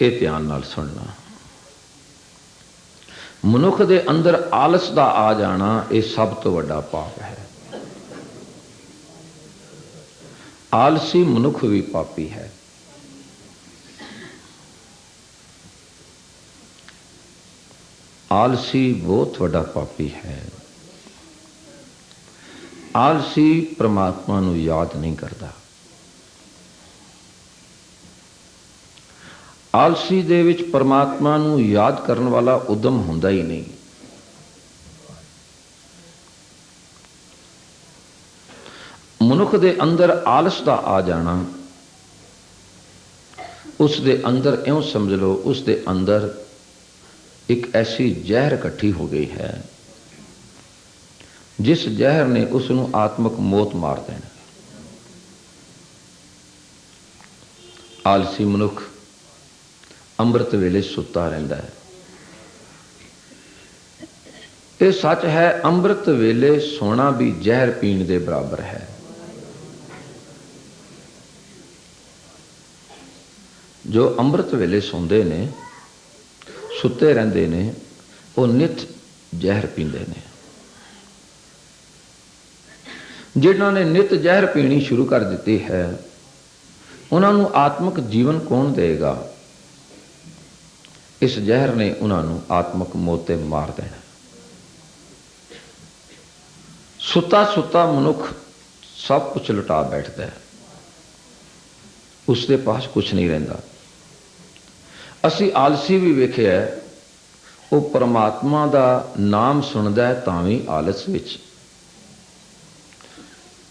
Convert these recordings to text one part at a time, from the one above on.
ये ध्यान नाल सुनना। मनुख दे अंदर आलस दा आ जाना ये सब तो वड्डा पाप है। आलसी मनुख भी पापी है। आलसी बहुत वड्डा पापी है। आलसी परमात्मा नूं याद नहीं करता। आलसी दे विच परमात्मा नूं याद करन वाला उद्यम हुंदा ही नहीं। मनुख दे अंदर आलस दा आ जाना, उस दे अंदर इउं समझ लो उस दे अंदर एक ऐसी जहर इकट्ठी हो गई है जिस जहर ने उसनूं आत्मक मौत मार देना। आलसी मनुख अंमृत वेले सुता रहिंदा है। ये सच है, अंमृत वेले सोना भी जहर पीण दे बराबर है। जो अंमृत वेले सोंदे ने, सुते रहिंदे ने, वो नित जहर पींदे ने। जिन्हां ने नित जहर पीनी शुरू कर दी है, उन्होंने आत्मक जीवन कौन देगा? इस जहर ने उन्होंने आत्मक मौत ते मार देना। सुता सुता मनुख सब कुछ लुटा बैठता है, उसके पास कुछ नहीं रहिंदा। असी आलसी भी वेखिया है, वो परमात्मा दा नाम सुनदा है तां भी आलस विच।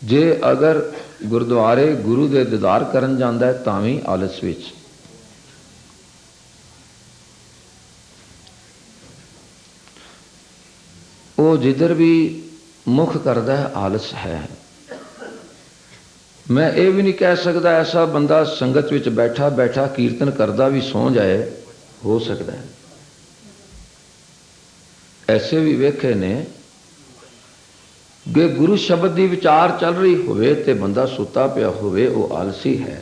जे अगर गुरुद्वारे गुरु दे दीदार करन जांदा है तां भी आलस विच। वो जिधर भी मुख करदा है आलस है। मैं ये भी नहीं कह सकता ऐसा बंदा संगत विच बैठा बैठा कीर्तन करदा भी सौ जाए, हो सकता है। ऐसे भी वेखे ने गे गुरु शब्द की विचार चल रही होवे ते बंदा सुता पिया होवे, वो आलसी है।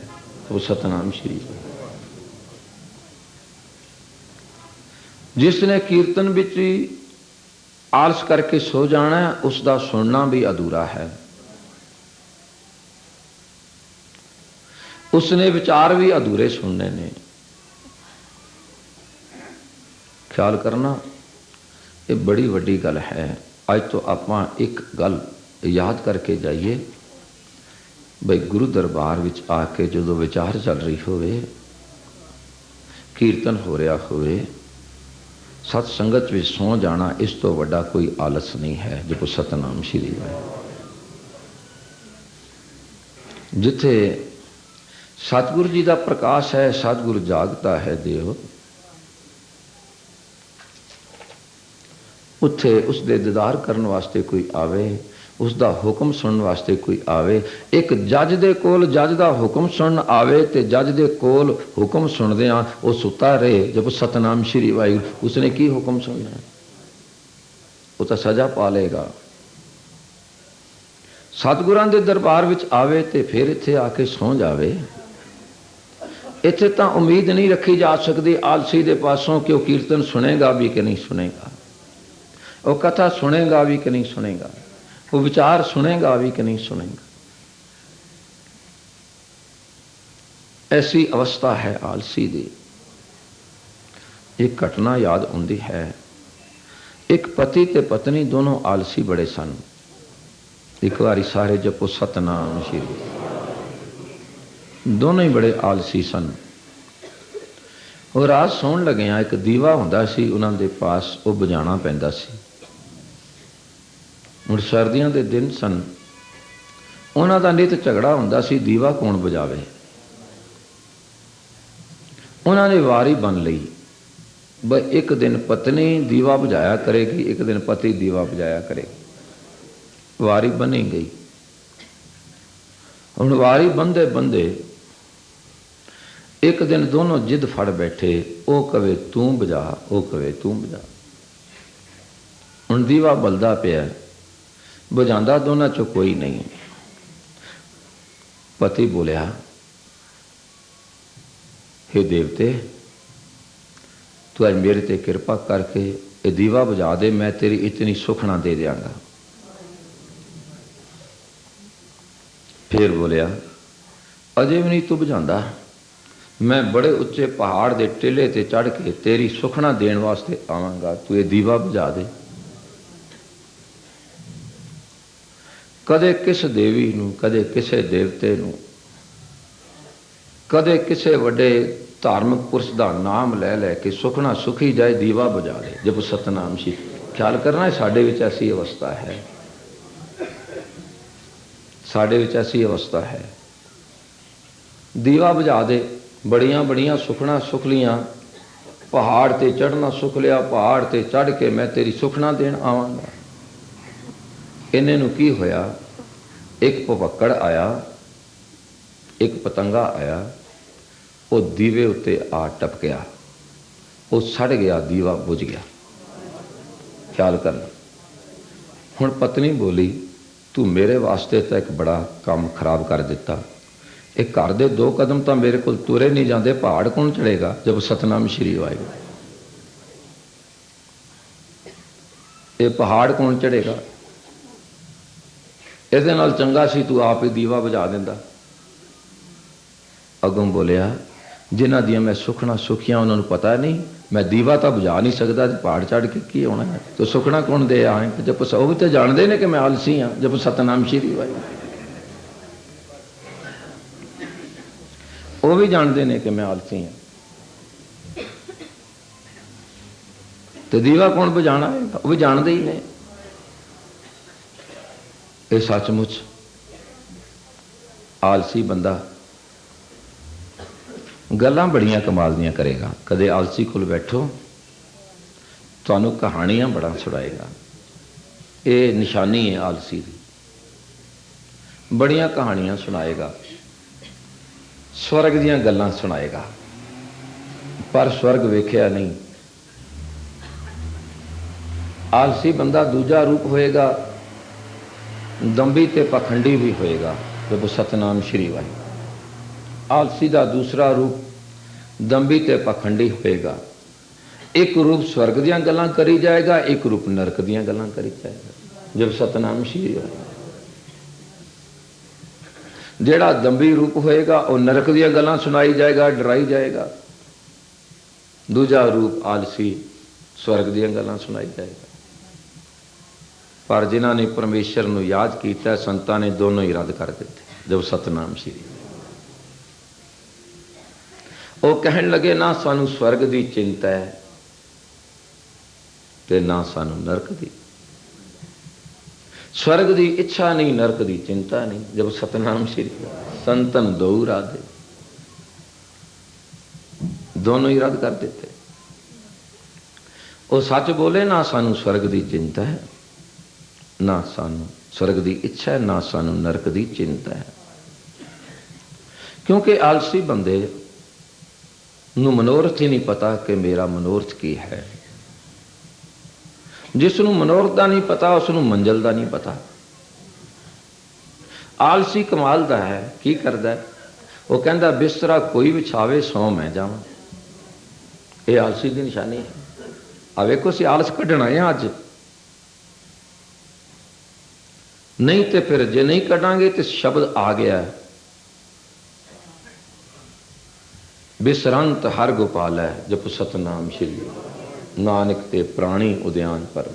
वो सतनाम श्री जिसने कीर्तन विच आलस करके सो जाना है, उसका सुनना भी अधूरा है। उसने विचार भी अधूरे सुनने ने। ख्याल करना, ये बड़ी वड्डी गल है। अज तो आपां एक गल याद करके जाइए, भाई गुरु दरबार विच आके जो विचार चल रही होवे, कीर्तन हो रहा होवे, सत संगत में सौ जाना, इस तो वड्डा कोई आलस नहीं है। जो सतनाम श्री है, जिथे सतगुरु जी का प्रकाश है, सतगुरु जागता है देव, उत्थे उसके दीदार करने वास्ते कोई आवे, उसका हुक्म सुनने वास्ते कोई आवे। एक जज दे कोल जज का हुक्म सुन आवे ते जज दे कोल हुक्म सुनदियां वो सुता रहे। जब सतनाम श्री वाहिगुरू, उसने की हुक्म सुनना? वो तो सजा पा लेगा। सतगुरां दे दरबार विच आवे ते फिर इत्थे आके सौ जावे, इत्थे तां उम्मीद नहीं रखी जा सकती आलसी दे पासों कि वो कीर्तन सुनेगा भी कि नहीं सुनेगा, वो कथा सुनेगा भी कि नहीं सुनेगा, वो विचार सुनेगा भी कि नहीं सुनेगा। ऐसी अवस्था है आलसी दी। एक घटना याद आती है, एक पति ते पत्नी दोनों आलसी बड़े सन। एक बारी सारे जपो सतनाम श्री। दोनों ही बड़े आलसी सन। और रात सौण लगे एक दीवा हुंदा सी उन्हां दे पास, वो बुझाना पैंदा सी। मुड़ सर्दियों के दिन सन, उन्हां दा नित झगड़ा हुंदा सी दीवा कौन बुझावे। उन्होंने वारी बन ली, ब एक दिन पत्नी दीवा बुझाया करेगी, एक दिन पति दीवा बुझाया करेगी। वारी बनी गई। हुण वारी बंधे बंधे एक दिन दोनों जिद फड़ बैठे, वो कवे तू बुझा, वो कवे तू बुझा। हुण दीवा बलदा पिया, बुझांदा दोनों चो कोई नहीं। पति बोलिया, हे देवते तू अज मेरे ते कृपा करके ये दीवा बुझा दे, मैं तेरी इतनी सुखना दे देंगा। फिर बोलिया अजे भी नहीं तू बुझाता, मैं बड़े उच्चे पहाड़ के टिले ते चढ़ के तेरी सुखना देने वास्ते आवांगा, तू ये दीवा बुझा दे। कदे किस देवी नूं, कदे किसे देवते नूं, कदे किसे वड्डे धार्मिक पुरुष का नाम लै लैके सुखना सुखी जाए, दीवा बुझा दे। जब सतनाम श्री ख्याल करना, साडे विच ऐसी अवस्था है, साडे विच ऐसी अवस्था है। दीवा बुझा दे, बड़ियां बड़ियां सुखना सुख लियां, पहाड़ ते चढ़ना सुख लिया, पहाड़ ते चढ़ के मैं तेरी सुखना देन आवांगा। इन्हें नूं की होया, एक भवक्कड़ आया, एक पतंगा आया, वो दीवे उत्ते आ टपकिया, वो सड़ गया, दीवा बुझ गया। ख्याल करना। हुण पत्नी बोली तू मेरे वास्ते तो एक बड़ा काम खराब कर दिता, एक घर दे 2 कदम तो मेरे को तुरे नहीं जाते, पहाड़ कौन चढ़ेगा। जब सतनाम श्री वाहिगुरू, ये पहाड़ कौन चढ़ेगा। इहदे नाल चंगा सी तू आप ही दीवा बुझा देंदा। अगों बोलिया जिन्हां दियां मैं सुखना सुखियां उन्होंने पता नहीं, मैं दीवा तो बुझा नहीं सकता, पहाड़ चढ़ के की होना है, तो सुखना कौन दे आए। जब वो भी तो जानते हैं कि मैं आलसी हाँ। जब सतनाम श्री वाहिगुरू, वो भी जानते हैं कि मैं आलसी हाँ, तो दीवा कौन बुझाना है, वो भी जानते ही नहीं। ये सचमुच आलसी बंदा गल्लां बड़ियां कमाल दियां करेगा। कदे आलसी कोल बैठो, तुहानू कहानियां बड़ा सुनाएगा। ये निशानी है आलसी की, बड़ियां कहानियां सुनाएगा, स्वर्ग दियां गल्लां सुनाएगा, पर स्वर्ग वेख्या नहीं। आलसी बंदा दूजा रूप होएगा, दंभी ते पखंडी भी होएगा। जब सतनाम श्री वाहिगुरू, आलसी का दूसरा रूप दंभी ते पखंडी होएगा। एक रूप स्वर्ग दियां गल्लां करी जाएगा, एक रूप नरक दियां गल्लां करी जाएगा। जब सतनाम श्री वाहिगुरू, जेड़ा दंभी रूप होएगा वह नरक दियां गल्लां सुनाई जाएगा, डराई जाएगा। दूजा रूप आलसी स्वर्ग दियां गल्लां सुनाई जाएगा। पर जिन्हां ने परमेश्वर नूं याद किया, संतां ने दोनों ही रद्द कर दिते। जब सतनाम श्री, वो कहन लगे ना सानू स्वर्ग की चिंता है ते ना सानू नरक की। स्वर्ग की इच्छा नहीं, नरक की चिंता नहीं। जब सतनाम श्री, संतन दो राधे, दोनों ही रद्द कर देते। वो सच बोले ना सानू स्वर्ग की चिंता है, ना सानू स्वर्ग की इच्छा है, ना सानू नरक की चिंता है। क्योंकि आलसी बंदे नूं मनोरथ ही नहीं पता कि मेरा मनोरथ की है। जिसनों मनोरथ का नहीं पता उसनों मंजिल का नहीं पता। आलसी कमाल का है, की करदा है, वो कहता बिस्तरा कोई बिछावे सौ मैं जावां। ये आलसी की निशानी है। आ वेखो असीं आलस कढ़ना है अज, नहीं तो फिर जे नहीं कढ़ांगे तो शब्द आ गया है, बिसरंत हर गोपाल है। जप सतनाम श्री, नानक ते प्राणी उद्यान पर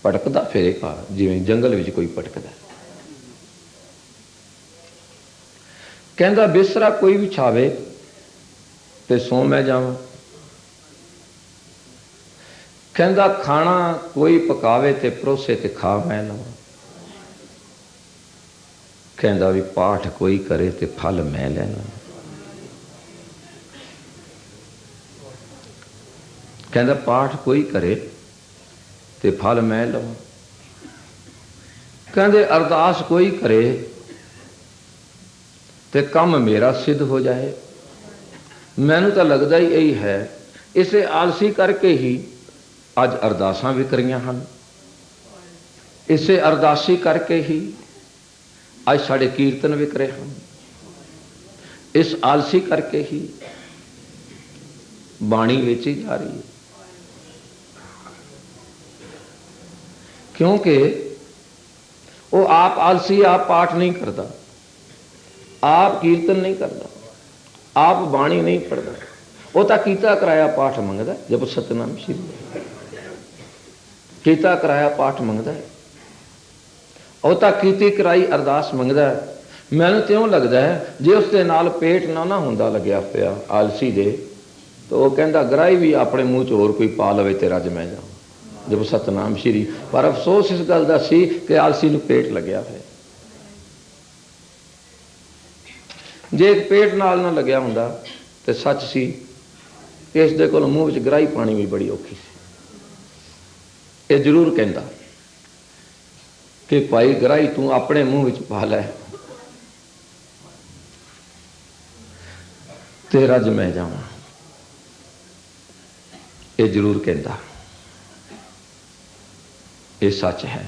भटकदा फिरेगा जिवें जंगल विच कोई भटकदा। कहंदा बिस्तरा कोई विछावे ते सो मैं जावां। कहंदा खाना कोई पकावे ते परोसे ते खा मैं लवां। कहंदा भी पाठ कोई करे ते फल मैं लै लवां। कहंदा पाठ कोई करे ते फल मैं लवां। कहंदे अरदास कोई करे ते कम मेरा सिद्ध हो जाए। मैनू तो लगता ही यही है, इसे आलसी करके ही अज अरदासां विकरियां हैं। इसे अरदासी करके ही अज साढ़े कीर्तन विकरे हैं। इस आलसी करके ही बाणी बेची जा रही है, क्योंकि वो आप आलसी, आप पाठ नहीं करता, आप कीर्तन नहीं करता, आप बाणी नहीं पढ़ता, वो तो कीता कराया पाठ मंगता। जब सतनाम श्री कीता कराया पाठ मंगता है, वो तो कीती कराई अरदास मंगता है। मैनूं त्यों लगता है जे उसके नाल पेट ना हुंदा लग्या पिया आलसी दे, तो वह कहता गराई भी अपने मूँह च होर कोई पा लवे तेरा ज मैं जाऊँ। जब सतनाम श्री, पर अफसोस इस गल का सी कि आलसी नूं पेट लग्या है। जे एक पेट नाल ना लग्या हुंदा तो सच सी कि इस दे कोल मूँह विच गराही पानी भी बड़ी औखी सी। ये जरूर कहता कि भाई गराही तू अपने मूँह विच पा लै, तेरा ज मैं जावां। ये जरूर कहता, ये सच है।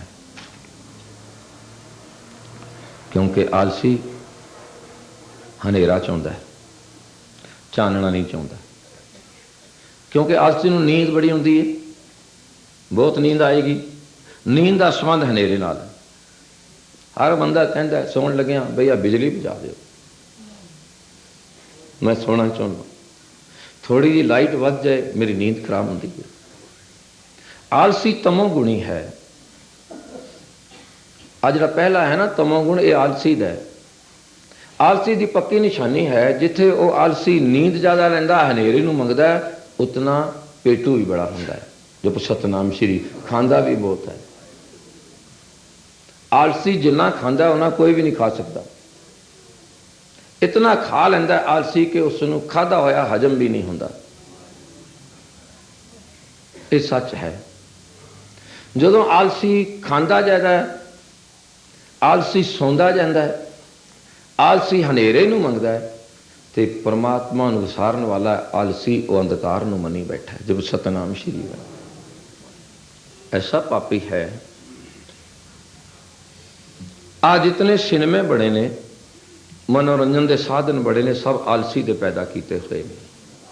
क्योंकि आलसी हनेरा चाहता है, चानना नहीं चाहता। क्योंकि आलसी नूं नींद बड़ी आउंदी है, बहुत नींद आएगी। नींद का संबंध हनेरे नाल है। हर बंदा कहता है सौण लग्या भैया बिजली बुझा दो, मैं सोना चाहता, थोड़ी जी लाइट वध जाए मेरी नींद खराब होती है। आलसी तमोगुणी है। आ जिहड़ा पहला है ना तमोगुण, ये आलसी दा है। आलसी की पक्की निशानी है, जिथे वो आलसी नींद ज़्यादा लैंदा, हनेरे नूं मंगदा है, उतना पेटू भी बड़ा हुंदा है। जब सतनाम श्री, खांदा भी बहुत है। आलसी जिन्ना खांदा उन्ना कोई भी नहीं खा सकता। इतना खा लैंदा आलसी कि उसनूं खाधा होया हजम भी नहीं हुंदा। ये सच है। जदों आलसी खांदा जाता है, आलसी सौंदा जाता है, आलसी हनेरे नूं मंगदा है, तो परमात्मा नूं विसारन वाला आलसी वो अंधकार नूं मनी बैठा है। जब सतनाम श्री है, ऐसा पापी है। आज जितने सिनेमे बड़े ने, मनोरंजन के साधन बड़े ने, सब आलसी दे पैदा किए हुए हैं।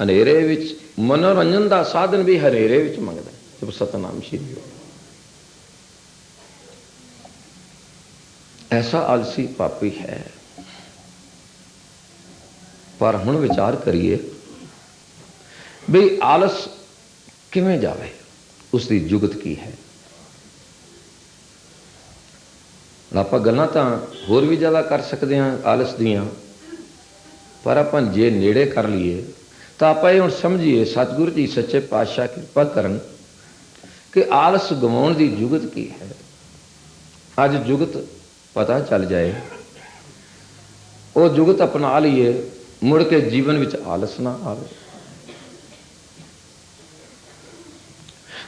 हनेरे विच मनोरंजन का साधन भी हनेरे विच मंगदा है। जब सतनाम श्री हो, ऐसा आलसी पापी है। पर हुण विचार करिए भी आलस किवें जावे, उसकी जुगत की है। आप गल्लां तां होर भी ज़्यादा कर सकते हैं आलस दियां, पर आप जे नेड़े कर लीए तो आप ये हुण समझिए, सतगुरु जी सच्चे पातशाह कृपा करन कि आलस गवाउण की जुगत की है। अज जुगत पता चल जाए, वो जुगत अपना लीए, मुड़ के जीवन विच आलस ना आवे।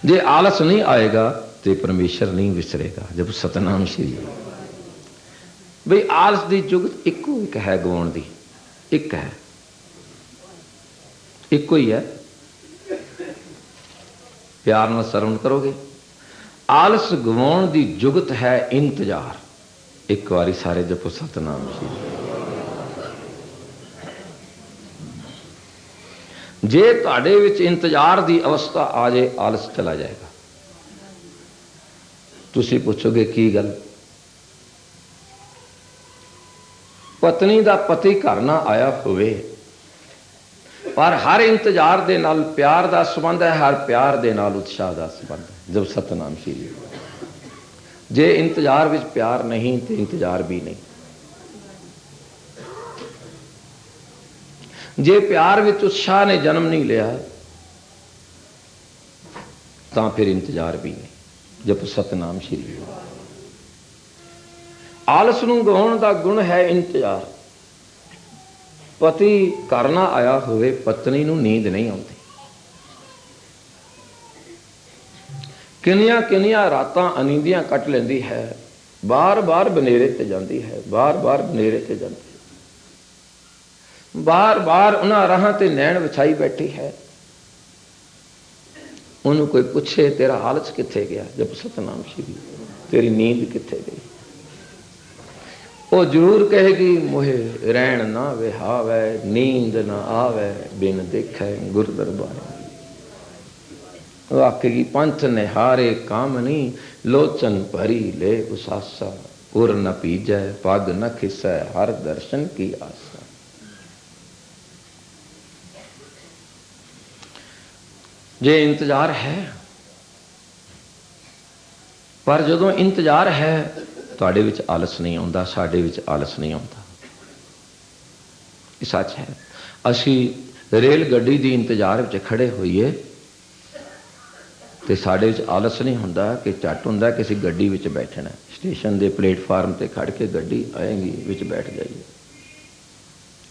जे आलस नहीं आएगा तो परमेश्वर नहीं विसरेगा। जब सतनाम श्री बई आलस की जुगत इको एक है, गवाउण दी एक है, इको ही है। प्यार नाल सरवण करोगे। आलस गवाउण की जुगत है इंतजार। एक बारी सारे जपो सतनाम श्री। जे तुहाडे विच इंतजार की अवस्था आ जाए, आलस चला जाएगा। तुसी पूछोगे की गल? पत्नी का पति घर ना आया होवे, पर हर इंतजार दे नाल प्यार का संबंध है, हर प्यार दे नाल उत्साह का संबंध है। जब सतनाम श्री। जे इंतजार विच प्यार नहीं तो इंतजार भी नहीं। जे प्यार विच उत्साह ने जन्म नहीं लिया तो फिर इंतजार भी नहीं। जब सतनाम श्री। आलस नूं गवाउण दा गुण है इंतजार। पति घर ना आया होवे, पत्नी नूं नींद नहीं आउंदी। किनिया किनिया रातां अनींदियां कट लैंदी है, बार बार बनेरे ते जाती है, बार बार बनेरे ते जाती है, बार बार उन्हां राहां ते नैण विछाई बैठी है। उन्होंने कोई पूछे तेरा आलस कित्थे गया? जब सतनाम श्री, तेरी नींद कित्थे गई? वो जरूर कहेगी मोहे रैन ना विहावै, नींद ना आवे बिन देखे गुर दरबार। वो आखेगी पंथ निहारे कामनी, लोचन भरी ले उसासा, उर न पीजै पग न खिसै, हर दर्शन की आसा। जे इंतजार है, पर जदों इंतजार है तुहाडे विच आलस नहीं आउंदा, साडे विच आलस नहीं आउंदा। ये सच है। असी रेल गड्डी दी इंतजार विच खड़े होइए तो साडे विच आलस नहीं हुंदा कि झट हुंदा कि असीं गड्डी विच बैठना। स्टेशन दे प्लेटफार्म ते खड़ के गड्डी आएगी, विच बैठ जाइए,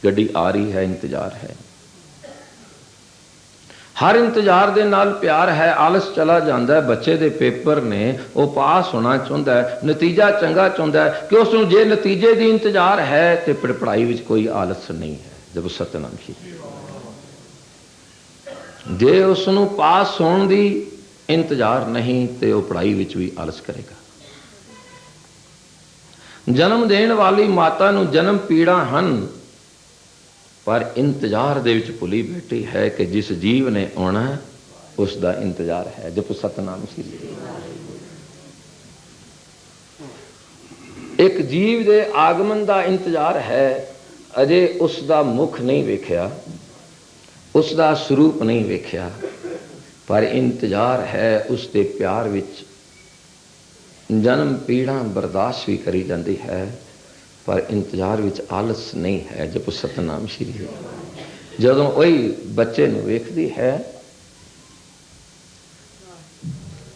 गड्डी आ रही है, इंतजार है। हर इंतजार दे नाल प्यार है, आलस चला जाता है। बच्चे दे पेपर ने वो पास होना चाहता है, नतीजा चंगा चाहता है कि उसनूं जे नतीजे दी इंतजार है तो पढ़ाई विच कोई आलस नहीं है। जब सतनाम श्री जे उसनूं पास होने दी इंतजार नहीं तो वह पढ़ाई विच भी आलस करेगा। जन्म देने वाली माता नूं जन्म पीड़ा हन, पर इंतजार दे विच भुली बैठी है कि जिस जीव ने आना उसका इंतजार है। जप सतनाम श्री। एक जीव दे आगमन का इंतजार है, अजे उसका मुख नहीं वेख्या, उसका स्वरूप नहीं वेख्या, पर इंतजार है उसके प्यार विच। जन्म पीड़ा बर्दाश्त भी करी जाती है, पर इंतजार विच आलस नहीं है। जब सतनाम श्री। जदों वही बच्चे नूं वेखदी है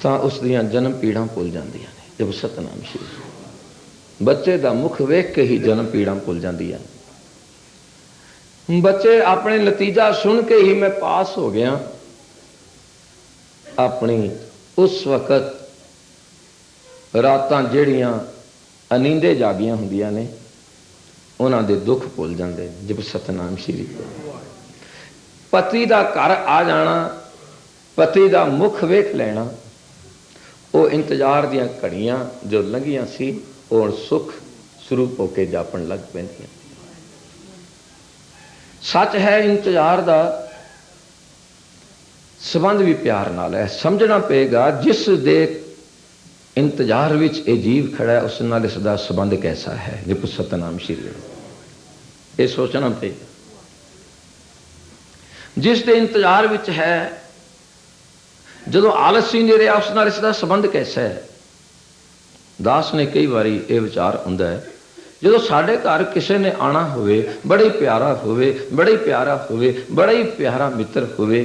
तो उस दियां जन्म पीड़ा भुल जांदियां ने। जब सतनाम श्री। बच्चे का मुख वेख के ही जन्म पीड़ा भुल जांदियां। बच्चे अपने नतीजा सुन के ही मैं पास हो गया, अपनी उस वक्त रातां ਜਿਹੜੀਆਂ अनींदे जागियां ਹੁੰਦੀਆਂ ने उन्हां दे दुख भुल जाते। जब सतनाम श्री। पति का घर आ जाना, पति का मुख वेख लेना, वो इंतजार दियां घड़ियां जो लंघियां सी और सुख स्वरूप होके जापन लग पैंदियां। सच है इंतजार का संबंध भी प्यार नाल है। समझना पेगा जिस दे इंतजार विच ये जीव खड़ा है उस नाल इसदा संबंध कैसा है। जब सतनाम श्री। ये सोचना पेगा। जिस दे इंतजार विच है, जदों आलस ही नहीं रहा उस नाल इसदा संबंध कैसा है। दास ने कई बारी ये विचार हुंदा है, जदों साडे घर किसी ने आना होवे, बड़ा ही प्यारा होवे, बड़ा ही प्यारा होवे, बड़ा ही प्यारा मित्र होवे,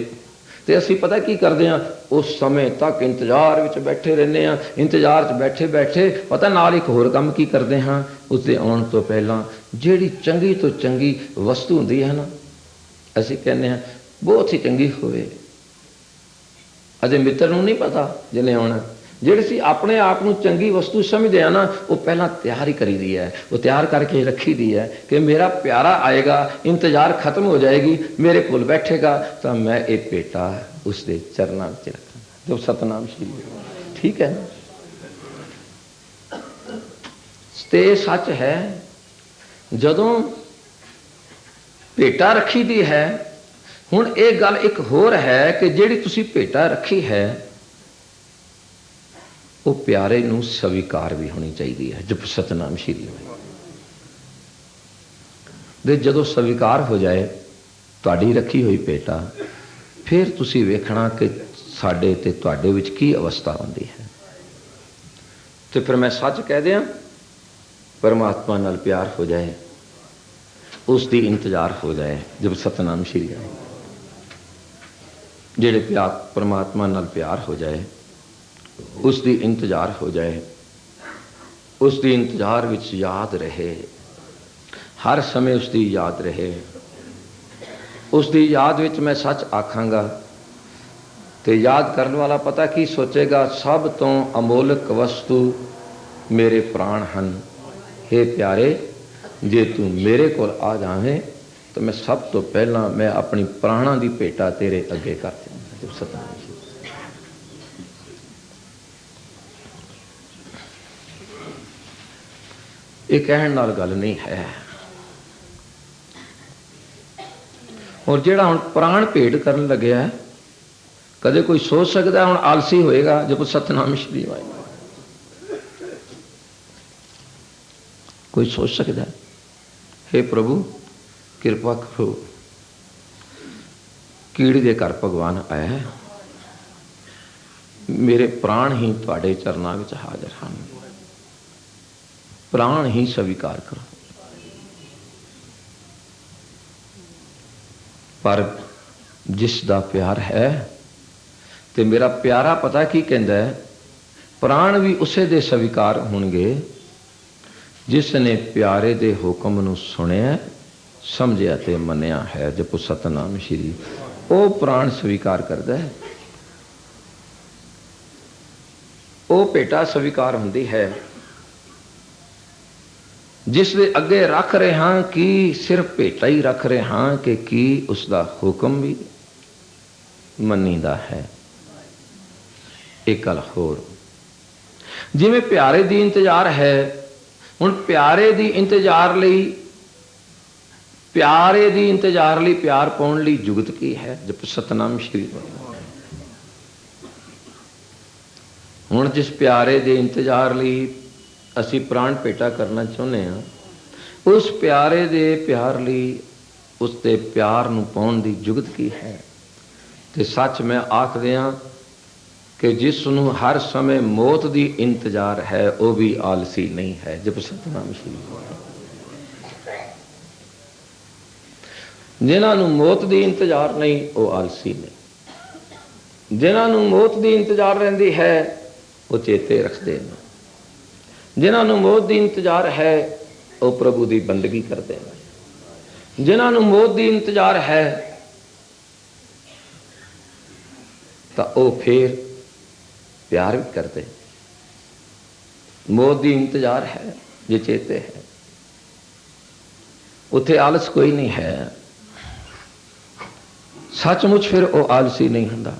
तो असी पता की करते हैं, उस समय तक इंतजार विच बैठे रहने हैं। इंतजार च बैठे बैठे पता नाल एक होर काम की करते हैं, उसके आने तो पहला जिहड़ी चंगी तो चंगी वस्तु होंदी है ना, असी कहने हैं बहुत ही चंगी होवे। अजे मित्र नूं नहीं पता जिन्हें आना, जिहड़ी सी अपने आप नूं चंगी वस्तु समझदे आ ना, वो पहला तैयार ही करी दी है, वो तैयार करके रखी दी है कि मेरा प्यारा आएगा, इंतजार खत्म हो जाएगी, मेरे कोल बैठेगा तो मैं एक बेटा उसके चरणों में रखूँगा। जो सतनाम श्री। ठीक है ना। ते सच है जदों भेटा रखी दी है। हुण एक गल एक होर है कि जिहड़ी तुसी भेटा रखी है वो प्यारे नूं स्वीकार भी होनी चाहिए है। जब सतनाम श्री दे जदों स्वीकार हो जाए तुहाडी रखी हुई भेटा, फिर तुसी वेखना कि साडे ते तुहाडे विच की अवस्था होंदी है। तो फिर मैं सच कह दियां, परमात्मा नाल प्यार हो जाए, उसकी इंतजार हो जाए। जब सतनाम श्री आए, जेड़े प्यार परमात्मा नाल प्यार हो जाए, उसकी इंतजार हो जाए, उसकी इंतजार विच याद रहे, हर समय उसकी याद रहे। उसकी याद विच मैं सच आखांगा तो याद करने वाला पता की सोचेगा, सब तो अमोलक वस्तु मेरे प्राण हन। हे प्यारे, जे तू मेरे को आ जावे तो मैं सब तो पहला मैं अपनी प्राणों की भेटा तेरे अगे कर दूंगा। जब सतनाम ये कहण नाल गल नहीं है। और जिहड़ा हुण प्राण भेंट करन लग्या है, कदे कोई सोच सकता हुण आलसी होएगा जब सतनाम श्री वाहिगुरू? कोई सोच सकता है? हे प्रभु किरपा करो, कीड़ी दे घर भगवान आया है, मेरे प्राण ही तुहाडे चरनां विच हाज़र हन, प्राण ही स्वीकार करो। पर जिसदा प्यार है, ते मेरा प्यारा पता की कहंदा है, प्राण भी उसे दे स्वीकार होणगे जिसने प्यारे दे हुक्म नूं सुनिया, समझिया ते मनिया है। जपो सतनाम श्री, वो प्राण स्वीकार करता है, वो भेटा स्वीकार होंदी है। जिस दे अगे रख रहे हाँ कि सिर्फ भेटा ही रख रहे हाँ कि की उसका हुक्म भी मनीदा है। एक गल होर, जिवें प्यारे दी इंतजार है, हुण प्यारे दी इंतजार लई, प्यारे दी इंतजार लई प्यार पाउण लई जुगत की है? जप सतनाम श्री। हुण जिस प्यारे दे इंतजार लई असी प्राण भेटा करना चाहुंदे हां, उस प्यारे दे प्यार लई उसते प्यार नूं पाउण दी जुगत की है? ते सच मैं आख दियां कि जिस नूं हर समय मौत दी इंतजार है वो भी आलसी नहीं है। जप सतनाम श्री। जिन्हां नूं मौत दी इंतजार नहीं वो आलसी नहीं, जिन्हां नूं मौत दी इंतजार रहिंदी है वो चेते रखते हैं, जिन्हां नूं मौत दी इंतजार है वो प्रभु दी बंदगी करते हैं, जिन्हां नूं मौत दी इंतजार है तो वो फिर प्यार भी करते। मौत दी इंतजार है जे चेते है, उथे आलस कोई नहीं है। सचमुच फिर वो आलसी नहीं हुंदा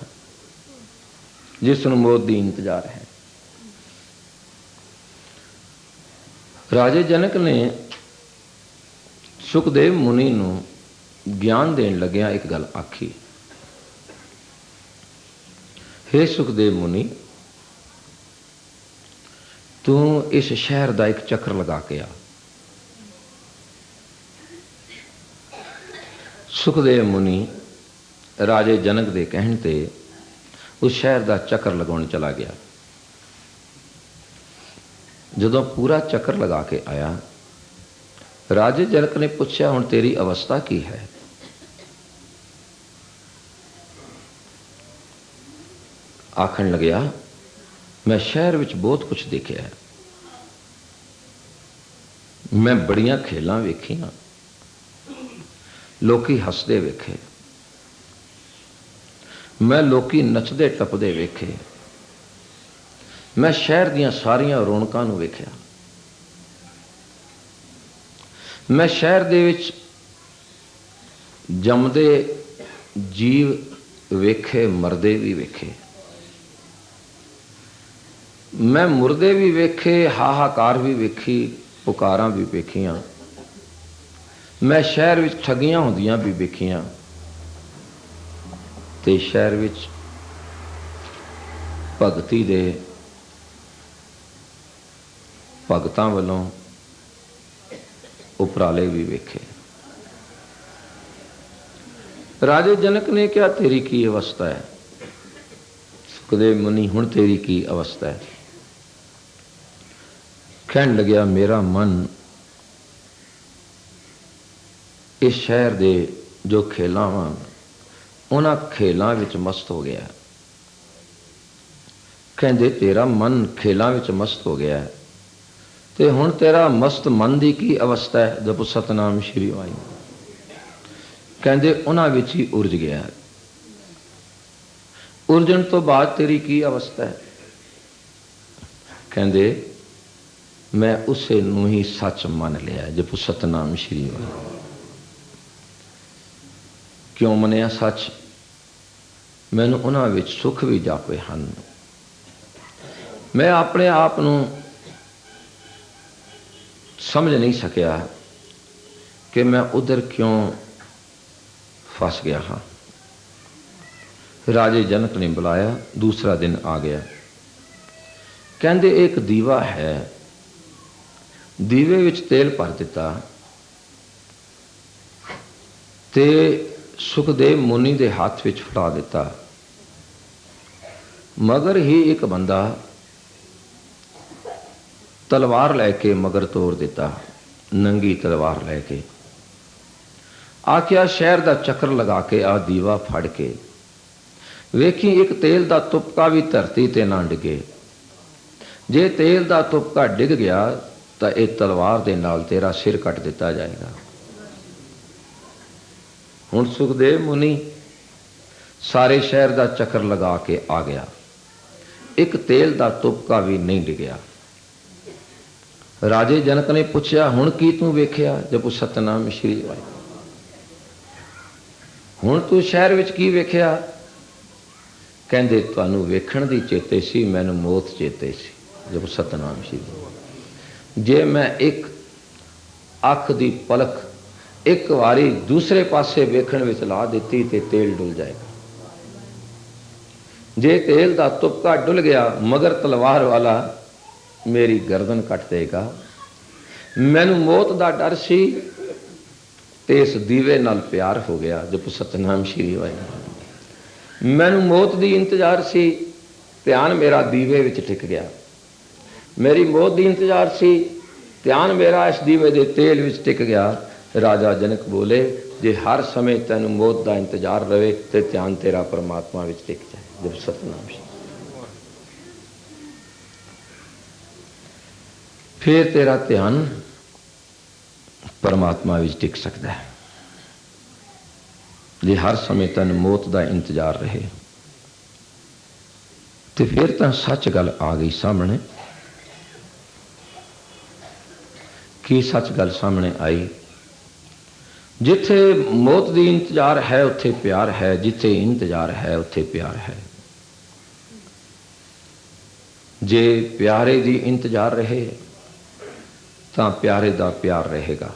जिसनूं मौत दी इंतजार है। राजे जनक ने सुखदेव मुनि नूं ज्ञान देण लग्या एक गल आखी, हे सुखदेव मुनि, तू इस शहर का एक चक्कर लगा के आ। सुखदेव मुनि राजे जनक दे कहण ते उस शहर का चक्कर लगाने चला गया। जदों पूरा चक्कर लगा के आया, राजे जनक ने पूछा, हुण तेरी अवस्था की है? आखन लग्या, मैं शहर विच बहुत कुछ देखिया है, मैं बड़ियां खेलां वेखियां, लोकी हसदे वेखे, मैं लोकी नचदे टपदे वेखे, मैं शहर दियां सारियां रौनकां नूं वेखिया, मैं शहर दे विच जमदे जीव वेखे, मरदे भी वेखे, मैं मुर्दे भी वेखे, हाहाकार भी वेखी, पुकारां भी वेखियां, मैं शहर विच ठगियां हुंदियां भी वेखियां, ते शहर विच भगती दे भगतां वालों उपराले भी वेखे। राजे जनक ने कहा, तेरी की अवस्था है? सुखदेव मुनि, हुण तेरी की अवस्था है? कहन लग्या, मेरा मन इस शहर दे जो खेलां वां उन्हां खेलां विच मस्त हो गया। कहंदे, तेरा मन खेलां विच मस्त हो गया है, ते हुण तेरा मस्त मन दी की अवस्था है? जप सतनाम श्री वाहिगुरू। कहंदे, उन्हां विच ही उलझ गया है। उलझण तो बाद तेरी की अवस्था है? कहंदे, मैं उसे नूं ही सच मन लिया। जप सतनाम श्री वाहिगुरू। क्यों मनिया सच? मैनूं उन्हां विच सुख भी जापे हन, मैं अपने आप नूं समझ नहीं सकिया कि मैं उधर क्यों फंस गया हाँ। राजे जनक ने बुलाया, दूसरा दिन आ गया। कहंदे एक दीवा है, दीवे विच तेल भर दिता ते सुखदेव मुनि दे हाथ विच फड़ा दिता। मगर ही एक बंदा तलवार लैके मगर तोड़ दिता, नंगी तलवार लैके आख्या शहर दा चक्कर लगा के आ दीवा फड़ के वेखी एक तेल दा तुपका भी धरती ते ना डिगे। जे तेल दा तुपका डिग गया तो यह तलवार दे नाल तेरा सिर कट दिता जाएगा। हुण सुखदेव मुनि सारे शहर दा चक्कर लगा के आ गया, एक तेल दा तुपका भी नहीं डिगया। राजे जनक ने पूछया हुण की तू वेख्या? जब सतनाम श्री वाहिगुरू। हुण तू शहर विच की वेख्या? कहंदे तुहानू वेखण दी चेते सी, मैनू मौत चेते सी। जब सतनाम श्री, जे मैं एक अख दी पलक एक वारी दूसरे पासे वेखण विच ला दिती ते तेल डुल जाएगा। जे तेल दा तुपका डुल गया मगर तलवार वाला मेरी गर्दन कट देगा। मैनू मौत दा डर सी ते इस दीवे नाल प्यार हो गया। जब सतनाम श्री वाहिगुरू। मैनू मौत दी इंतजार सी, ध्यान मेरा दीवे विच टिक गया। मेरी मौत दी इंतजार सी, ध्यान मेरा इस दीवे दे तेल विच टिक गया। राजा जनक बोले जे हर समय तैनू मौत दा इंतजार रहे तो ध्यान तेरा परमात्मा विच टिक जाए। जब सतनाम श्री, फिर तेरा ध्यान परमात्मा विच टिक सकता है। जे हर समय तन मौत का इंतजार रहे तो फिर तो सच गल आ गई सामने। की सच गल सामने आई? जिथे मौत की इंतजार है उत्थे प्यार है, जिथे इंतजार है उत्थे प्यार है। जे प्यारे की इंतजार रहे तो प्यारे का प्यार रहेगा।